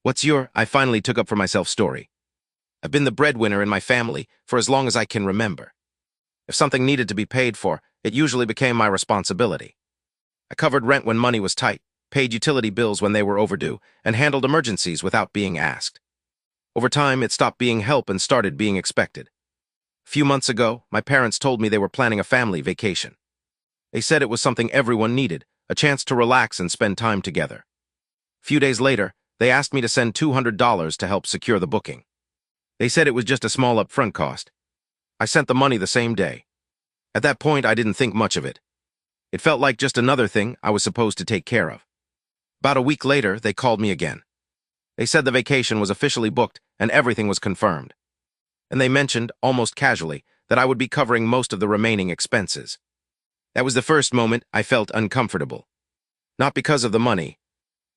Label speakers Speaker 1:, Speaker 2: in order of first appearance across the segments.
Speaker 1: I finally took up for myself story. I've been the breadwinner in my family for as long as I can remember. If something needed to be paid for, it usually became my responsibility. I covered rent when money was tight, paid utility bills when they were overdue, and handled emergencies without being asked. Over time, it stopped being help and started being expected. A few months ago, my parents told me they were planning a family vacation. They said it was something everyone needed, a chance to relax and spend time together. A few days later, they asked me to send $200 to help secure the booking. They said it was just a small upfront cost. I sent the money the same day. At that point, I didn't think much of it. It felt like just another thing I was supposed to take care of. About a week later, they called me again. They said the vacation was officially booked and everything was confirmed. And they mentioned, almost casually, that I would be covering most of the remaining expenses. That was the first moment I felt uncomfortable. Not because of the money,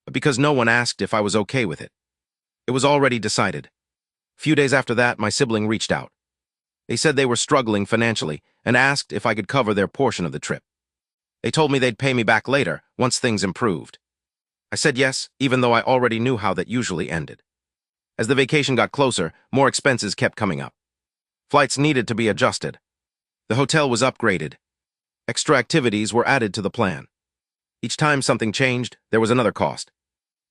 Speaker 1: but because no one asked if I was okay with it. It was already decided. A few days after that, my sibling reached out. They said they were struggling financially and asked if I could cover their portion of the trip. They told me they'd pay me back later once things improved. I said yes, even though I already knew how that usually ended. As the vacation got closer, more expenses kept coming up. Flights needed to be adjusted. The hotel was upgraded. Extra activities were added to the plan. Each time something changed, there was another cost.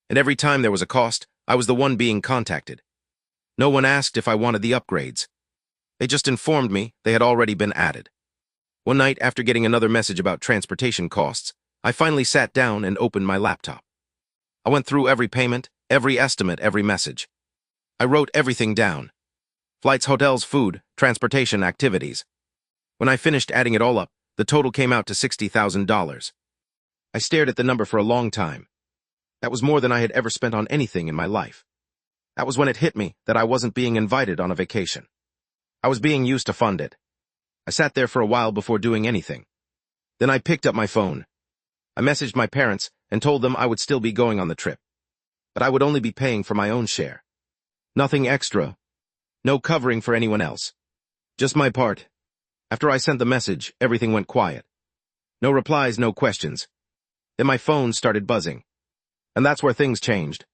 Speaker 1: And every time there was a cost, I was the one being contacted. No one asked if I wanted the upgrades. They just informed me they had already been added. One night, after getting another message about transportation costs, I finally sat down and opened my laptop. I went through every payment, every estimate, every message. I wrote everything down. Flights, hotels, food, transportation, activities. When I finished adding it all up, the total came out to $60,000. I stared at the number for a long time. That was more than I had ever spent on anything in my life. That was when it hit me that I wasn't being invited on a vacation. I was being used to fund it. I sat there for a while before doing anything. Then I picked up my phone. I messaged my parents and told them I would still be going on the trip, but I would only be paying for my own share. Nothing extra. No covering for anyone else. Just my part. After I sent the message, everything went quiet. No replies, no questions. Then my phone started buzzing. And that's where things changed.